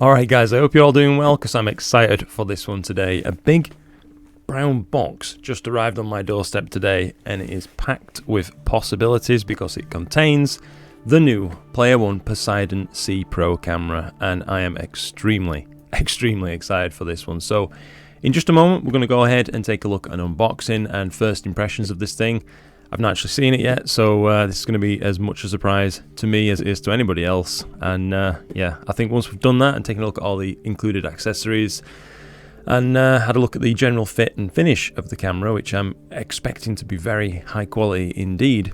Alright guys, I hope you're all doing well because I'm excited for this one today. A big brown box just arrived on my doorstep today and it is packed with possibilities because it contains the new Player One Poseidon-C Pro camera, and I am extremely excited for this one. So in just a moment we're going to go ahead and take a look at an unboxing and first impressions of this thing. I've not actually seen it yet, so this is going to be as much a surprise to me as it is to anybody else. And yeah, I think once we've done that and taken a look at all the included accessories and had a look at the general fit and finish of the camera, which I'm expecting to be very high quality indeed,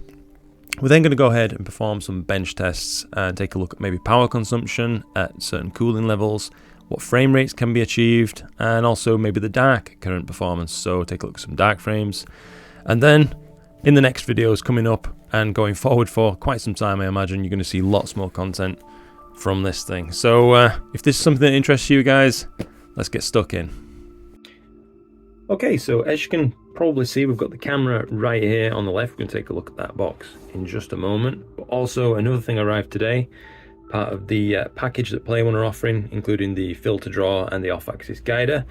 we're then going to go ahead and perform some bench tests and take a look at maybe power consumption at certain cooling levels, what frame rates can be achieved, and also maybe the dark current performance. So take a look at some dark frames, and then in the next videos coming up and going forward for quite some time, I imagine you're going to see lots more content from this thing. So if this is something that interests you guys, let's get stuck in. Okay, so as you can probably see, we've got the camera right here on the left. We're going to take a look at that box in just a moment. But also another thing arrived today, part of the package that Player One are offering, including the filter drawer and the off-axis guider.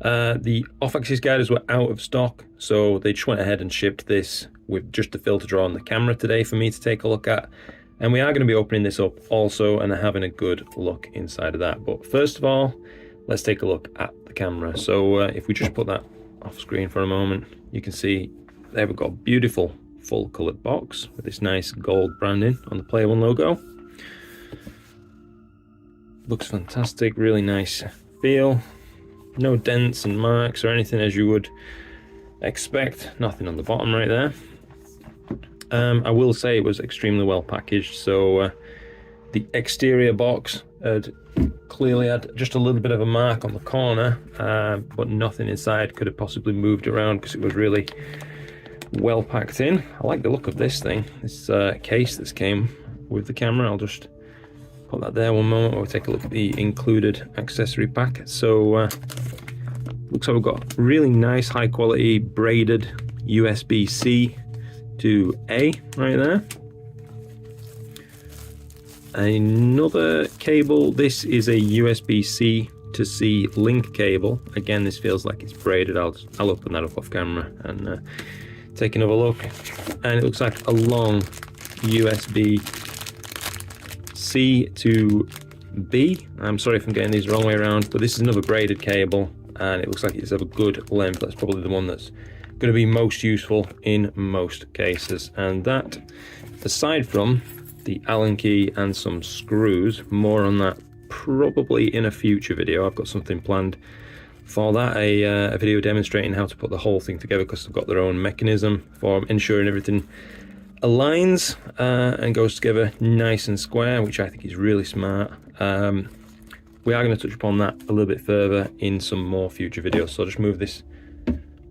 The off-axis guiders were out of stock, so they just went ahead and shipped this with just the filter drawer on the camera today for me to take a look at. And we are going to be opening this up also and having a good look inside of that. But first of all, let's take a look at the camera. So if we just put that off screen for a moment, you can see there we've got a beautiful full colored box with this nice gold branding on the Player One logo. Looks fantastic, really nice feel. No dents and marks or anything as you would expect. Nothing on the bottom right there. I will say it was extremely well packaged. So the exterior box had clearly had just a little bit of a mark on the corner, but nothing inside could have possibly moved around because it was really well packed in. I like the look of this thing, this case that came with the camera. I'll just put that there one moment while we take a look at the included accessory pack. So looks like we've got really nice high quality braided USB-C to A right there. Another cable, this is a USB-C to C link cable. Again, this feels like it's braided. I'll open that up off camera and take another look. And it looks like a long USB-C to B. I'm sorry if I'm getting these the wrong way around, but this is another braided cable and it looks like it's of a good length. That's probably the one that's going to be most useful in most cases. And that, aside from the Allen key and some screws, more on that probably in a future video. I've got something planned for that, a video demonstrating how to put the whole thing together, because they've got their own mechanism for ensuring everything aligns and goes together nice and square, which I think is really smart. We are going to touch upon that a little bit further in some more future videos, so I'll just move this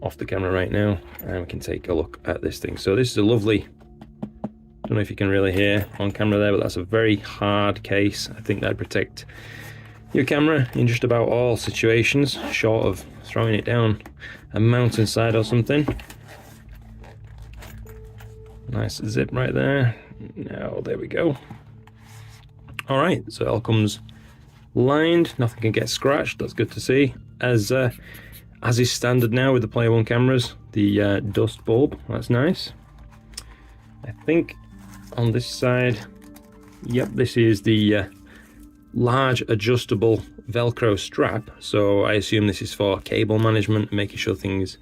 off the camera right now and we can take a look at this thing. So this is a lovely, don't know if you can really hear on camera there, but that's a very hard case. I think that'd protect your camera in just about all situations, short of throwing it down a mountainside or something. Nice zip right there. Now there we go. All right, so it all comes lined, nothing can get scratched. That's good to see. As is standard now with the Player One cameras, the dust bulb, that's nice. I think on this side, yep, this is the large adjustable Velcro strap. So I assume this is for cable management, making sure things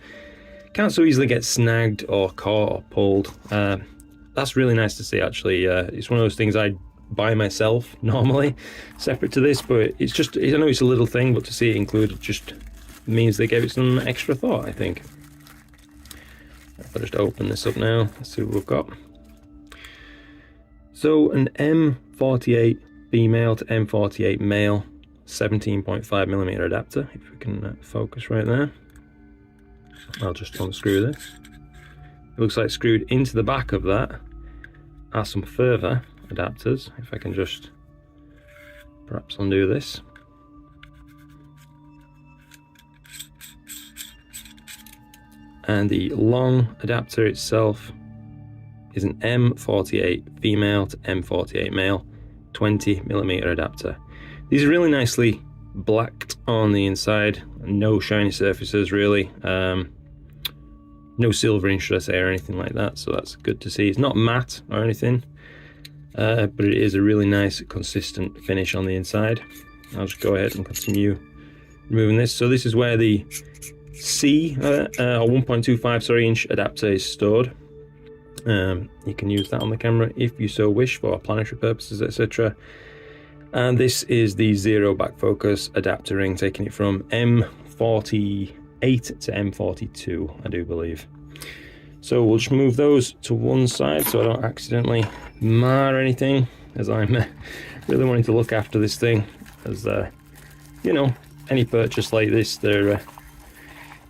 can't so easily get snagged or caught or pulled. That's really nice to see, actually. It's one of those things I buy myself normally, separate to this, but it's just, I know it's a little thing, but to see it included just means they gave it some extra thought, I think. I'll just open this up now, let's see what we've got. So an M48 female to M48 male 17.5mm adapter, if we can focus right there. I'll just unscrew this. It looks like screwed into the back of that are some further adapters. If I can just perhaps undo this. And the long adapter itself is an M48 female to M48 male 20mm adapter. These are really nicely blacked on the inside, no shiny surfaces really, no silvering should I say or anything like that, so that's good to see. It's not matte or anything, but it is a really nice consistent finish on the inside. I'll just go ahead and continue removing this. So this is where the C or 1.25 inch adapter is stored. You can use that on the camera if you so wish for planetary purposes, etc. And this is the zero back focus adapter ring, taking it from M48 to M42, I do believe. So we'll just move those to one side so I don't accidentally mar anything, as I'm really wanting to look after this thing, as you know, any purchase like this, they're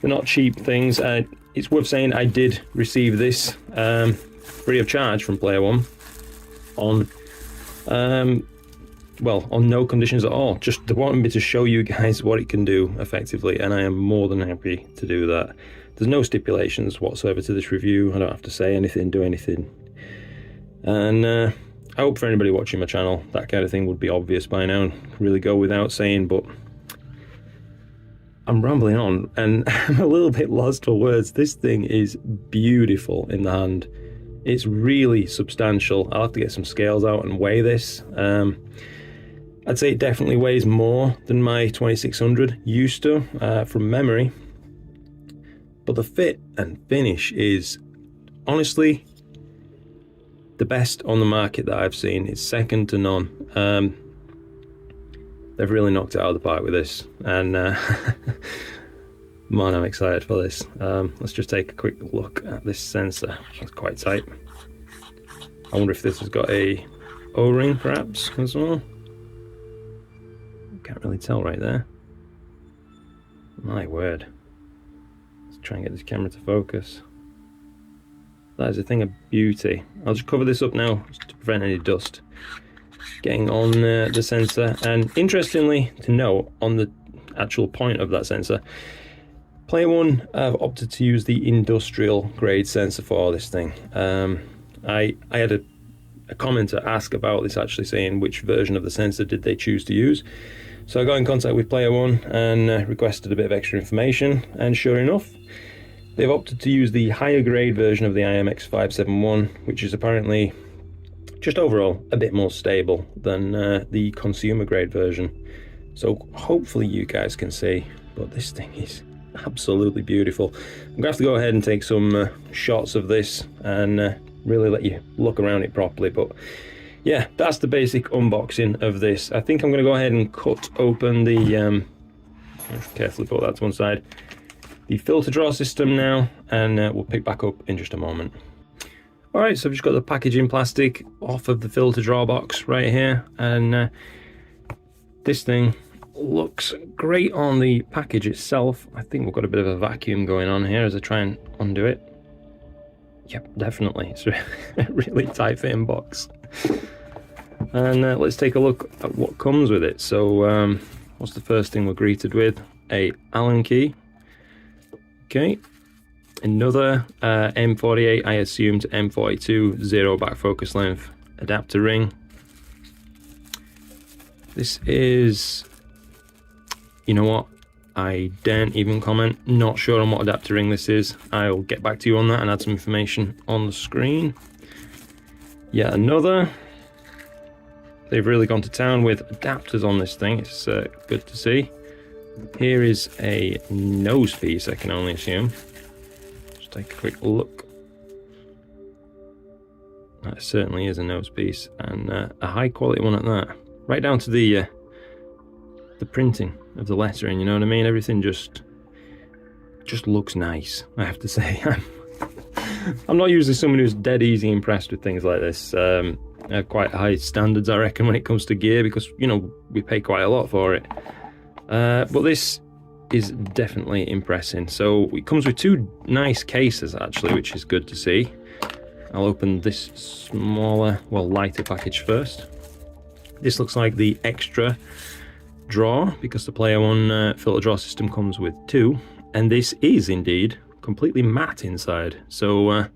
not cheap things. It's worth saying I did receive this free of charge from Player One on well, on no conditions at all. Just they wanted me to show you guys what it can do effectively, and I am more than happy to do that. There's no stipulations whatsoever to this review. I don't have to say anything, do anything. And I hope for anybody watching my channel, that kind of thing would be obvious by now and really go without saying, but I'm rambling on and I'm a little bit lost for words. This thing is beautiful in the hand. It's really substantial. I'll have to get some scales out and weigh this. I'd say it definitely weighs more than my 2600 used to from memory. But the fit and finish is honestly the best on the market that I've seen. It's second to none. They've really knocked it out of the park with this, and man, I'm excited for this. Let's just take a quick look at this sensor. It's quite tight. I wonder if this has got a O-ring perhaps as well. Can't really tell right there. My word. Let's try and get this camera to focus. That is a thing of beauty. I'll just cover this up now just to prevent any dust getting on the sensor. And interestingly to note, on the actual point of that sensor, Player One have opted to use the industrial grade sensor for this thing. I had a commenter ask about this, actually saying which version of the sensor did they choose to use. So I got in contact with Player One and requested a bit of extra information, and sure enough, they've opted to use the higher grade version of the IMX571, which is apparently just overall a bit more stable than the consumer grade version. So hopefully you guys can see, but this thing is absolutely beautiful. I'm gonna have to go ahead and take some shots of this and really let you look around it properly, but yeah, that's the basic unboxing of this. I think I'm going to go ahead and cut open the carefully put that to one side, the filter draw system now, and we'll pick back up in just a moment. Alright, so I've just got the packaging plastic off of the filter draw box right here, and this thing looks great on the package itself. I think we've got a bit of a vacuum going on here as I try and undo it. Yep, definitely. It's a really tight fitting box. And let's take a look at what comes with it. So what's the first thing we're greeted with? A Allen key. Okay. Another M48, I assume, to M42 zero back focus length adapter ring. This is, you know what, I daren't even comment. Not sure on what adapter ring this is. I'll get back to you on that and add some information on the screen. Yet another. They've really gone to town with adapters on this thing. It's good to see. Here is a nose piece, I can only assume. Just take a quick look. That certainly is a nose piece, and a high quality one at that. Right down to the printing of the lettering, you know what I mean? Everything just looks nice, I have to say. I'm not usually someone who's dead easy impressed with things like this. I have quite high standards, I reckon, when it comes to gear, because, you know, we pay quite a lot for it. But this is definitely impressing. So it comes with two nice cases, actually, which is good to see. I'll open this smaller, well, lighter package first. This looks like the extra drawer, because the Player One filter draw system comes with two, and this is indeed completely matte inside. So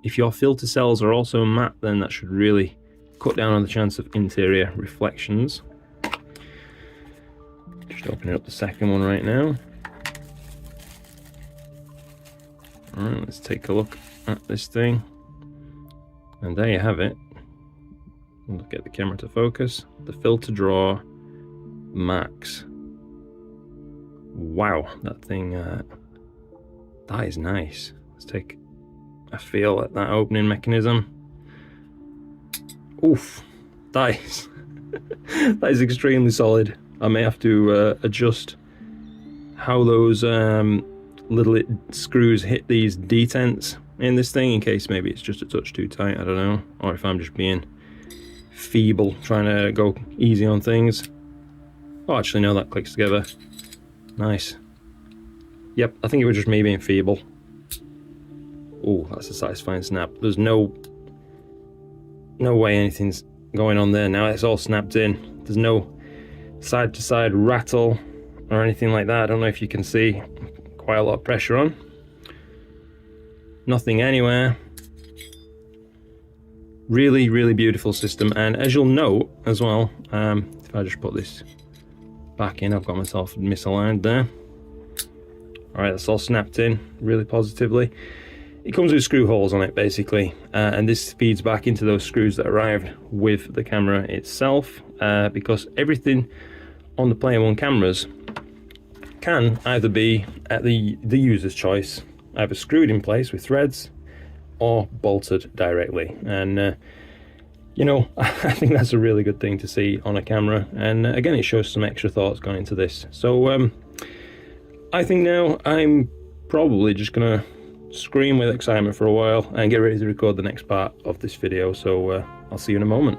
if your filter cells are also matte, then that should really cut down on the chance of interior reflections. Just opening up the second one right now. Alright, let's take a look at this thing. And there you have it. We'll get the camera to focus. The filter draw max. Wow, that thing, that is nice. Let's take a feel at that opening mechanism. Oof, that is, that is extremely solid. I may have to adjust how those little screws hit these detents in this thing, in case maybe it's just a touch too tight, I don't know, or if I'm just being feeble trying to go easy on things. Oh, actually no, that clicks together. Nice. Yep, I think it was just me being feeble. Oh, that's a satisfying snap. There's no way anything's going on there now. It's all snapped in. There's no side to side rattle or anything like that. I don't know if you can see, quite a lot of pressure on. Nothing anywhere. Really, really beautiful system. And as you'll note as well, if I just put this back in, I've got myself misaligned there. All right, that's all snapped in really positively. It comes with screw holes on it basically, and this feeds back into those screws that arrived with the camera itself, because everything on the Player One cameras can either be at the user's choice, either screwed in place with threads or bolted directly. And you know, I think that's a really good thing to see on a camera, and again, it shows some extra thoughts going into this. So I think now I'm probably just gonna scream with excitement for a while and get ready to record the next part of this video. So I'll see you in a moment.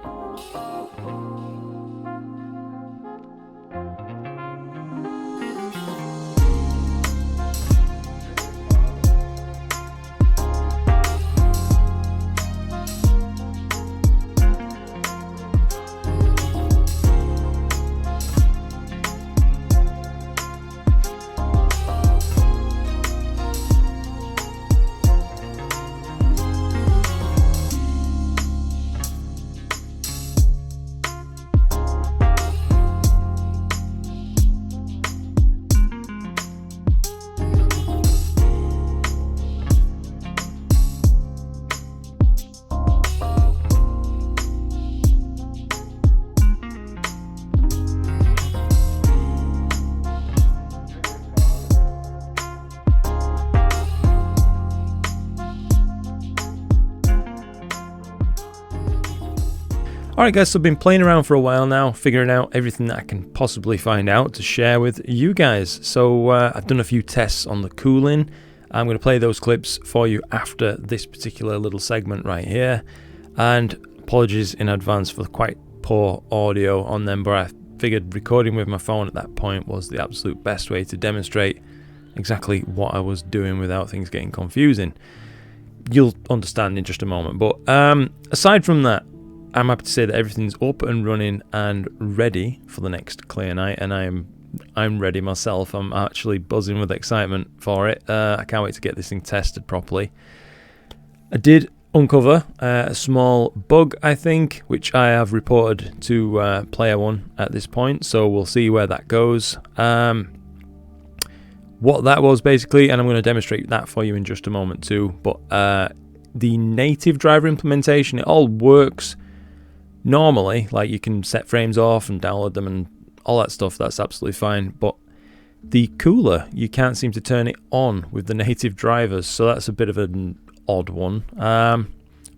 Alright guys, so I've been playing around for a while now, figuring out everything that I can possibly find out to share with you guys. So I've done a few tests on the cooling. I'm going to play those clips for you after this particular little segment right here. And apologies in advance for the quite poor audio on them, but I figured recording with my phone at that point was the absolute best way to demonstrate exactly what I was doing without things getting confusing. You'll understand in just a moment. But aside from that, I'm happy to say that everything's up and running and ready for the next clear night, and I'm ready myself. I'm actually buzzing with excitement for it. I can't wait to get this thing tested properly. I did uncover a small bug, I think, which I have reported to Player One at this point, so we'll see where that goes. What that was basically, and I'm going to demonstrate that for you in just a moment too, but the native driver implementation, it all works normally, like you can set frames off and download them and all that stuff, that's absolutely fine, but the cooler, you can't seem to turn it on with the native drivers, so that's a bit of an odd one.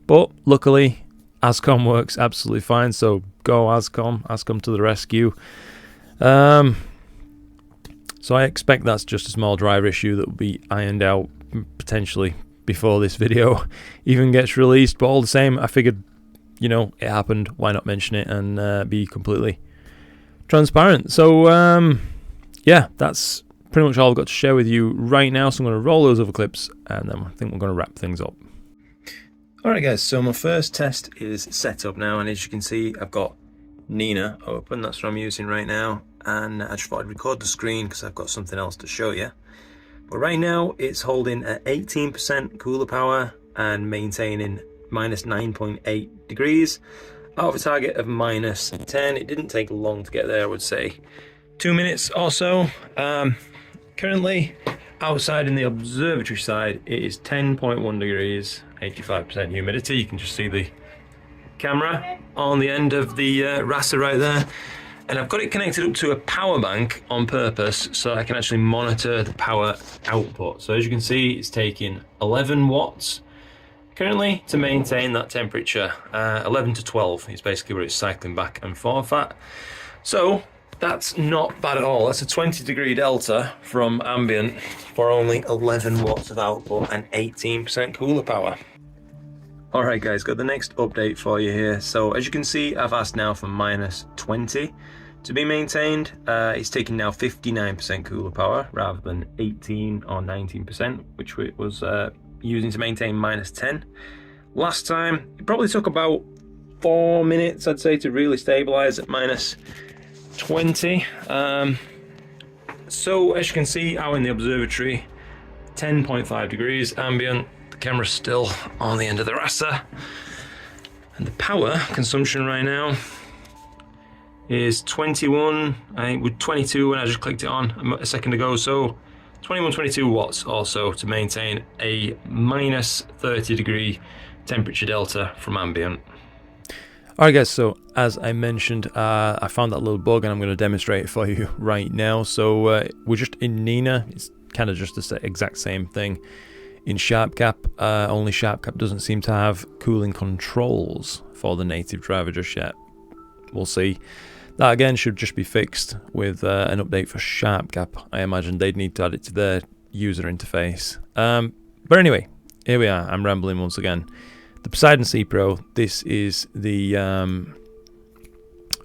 But luckily, Ascom works absolutely fine, so go Ascom to the rescue. So I expect that's just a small driver issue that will be ironed out potentially before this video even gets released, but all the same, I figured, you know, it happened, why not mention it and be completely transparent. So yeah, that's pretty much all I've got to share with you right now, so I'm going to roll those other clips and then I think we're going to wrap things up. Alright guys, so my first test is set up now, and as you can see I've got Nina open, that's what I'm using right now, and I just thought I'd record the screen because I've got something else to show you. But right now it's holding at 18% cooler power and maintaining minus 9.8 degrees out of a target of minus 10. It didn't take long to get there, I would say. 2 minutes or so. Currently outside in the observatory side, it is 10.1 degrees, 85% humidity. You can just see the camera on the end of the RASA right there. And I've got it connected up to a power bank on purpose so I can actually monitor the power output. So as you can see, it's taking 11 watts currently to maintain that temperature. 11 to 12 is basically where it's cycling back and forth at. So that's not bad at all. That's a 20-degree delta from ambient for only 11 watts of output and 18% cooler power. Alright guys, got the next update for you here. So as you can see, I've asked now for -20 to be maintained. It's taking now 59% cooler power rather than 18 or 19%, which it was using to maintain -10. Last time, it probably took about 4 minutes, I'd say, to really stabilize at -20. So as you can see, out in the observatory, 10.5 degrees ambient. The camera's still on the end of the RASA, and the power consumption right now is 21. I think with 22 when I just clicked it on a second ago. So 22 watts also to maintain a -30 degree temperature delta from ambient. Alright guys, so as I mentioned, I found that little bug and I'm going to demonstrate it for you right now. So we're just in Nina. It's kind of just the exact same thing in SharpCap, only SharpCap doesn't seem to have cooling controls for the native driver just yet. We'll see. That again should just be fixed with an update for SharpCap. I imagine they'd need to add it to their user interface. But anyway, here we are. I'm rambling once again. The Poseidon-C Pro, this is the,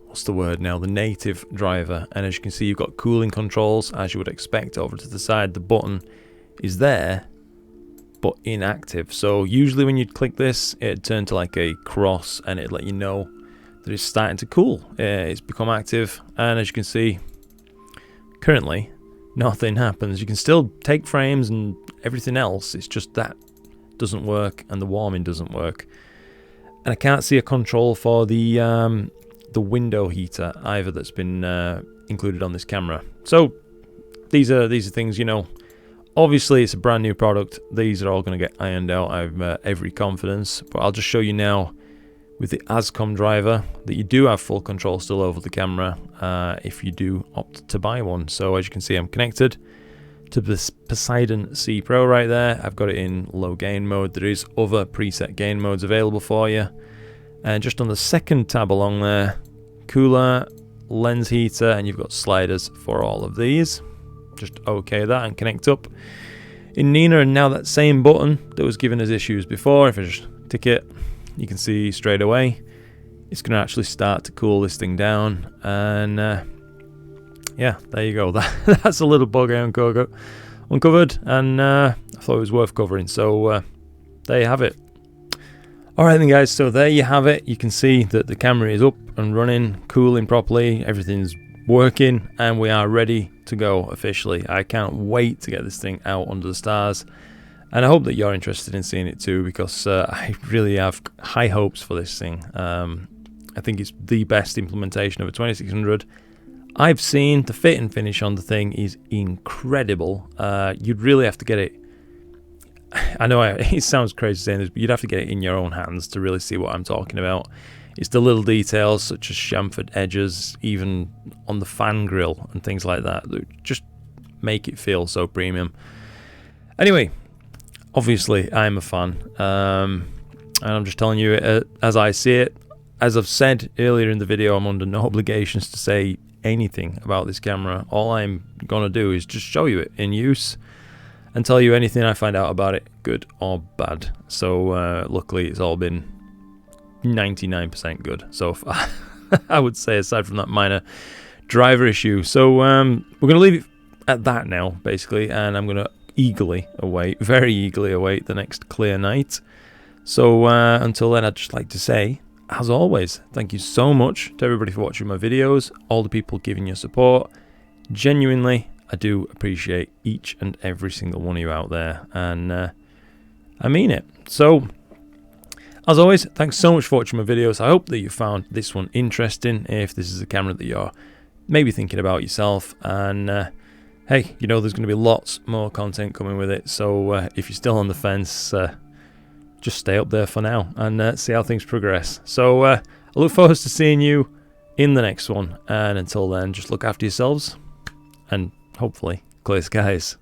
what's the word now? The native driver. And as you can see, you've got cooling controls, as you would expect, over to the side. The button is there, but inactive. So usually when you'd click this, it'd turn to like a cross and it'd let you know that it's starting to cool. It's become active, and as you can see, currently nothing happens. You can still take frames and everything else, it's just that doesn't work and the warming doesn't work. And I can't see a control for the window heater either that's been included on this camera. So these are things, you know. Obviously, it's a brand new product. These are all going to get ironed out. I have every confidence. But I'll just show you now with the ASCOM driver that you do have full control still over the camera if you do opt to buy one. So as you can see, I'm connected to this Poseidon-C Pro right there. I've got it in low gain mode. There is other preset gain modes available for you. And just on the second tab along there, cooler, lens heater, and you've got sliders for all of these. Just OK that and connect up in Nina, and now that same button that was giving us issues before, if I just tick it, you can see straight away it's going to actually start to cool this thing down. And yeah, there you go. That's a little bug I uncovered, and I thought it was worth covering. So there you have it. Alright then guys, so there you have it. You can see that the camera is up and running, cooling properly, everything's working, and we are ready to go officially. I can't wait to get this thing out under the stars, and I hope that you're interested in seeing it too, because I really have high hopes for this thing. I think it's the best implementation of a 2600 I've seen. The fit and finish on the thing is incredible. You'd really have to get it. I know it sounds crazy saying this, but you'd have to get it in your own hands to really see what I'm talking about. It's the little details such as chamfered edges, even on the fan grill and things like that just make it feel so premium. Anyway, obviously I'm a fan, and I'm just telling you it as I see it. As I've said earlier in the video, I'm under no obligations to say anything about this camera. All I'm gonna do is just show you it in use and tell you anything I find out about it, good or bad. So luckily it's all been 99% good so far, I would say, aside from that minor driver issue. So we're going to leave it at that now, basically, and I'm going to very eagerly await the next clear night. So until then, I'd just like to say, as always, thank you so much to everybody for watching my videos, all the people giving your support. Genuinely, I do appreciate each and every single one of you out there, and I mean it. So as always, thanks so much for watching my videos. I hope that you found this one interesting. If this is a camera that you're maybe thinking about yourself. And hey, you know, there's going to be lots more content coming with it. So if you're still on the fence, just stay up there for now and see how things progress. So I look forward to seeing you in the next one. And until then, just look after yourselves and hopefully clear skies.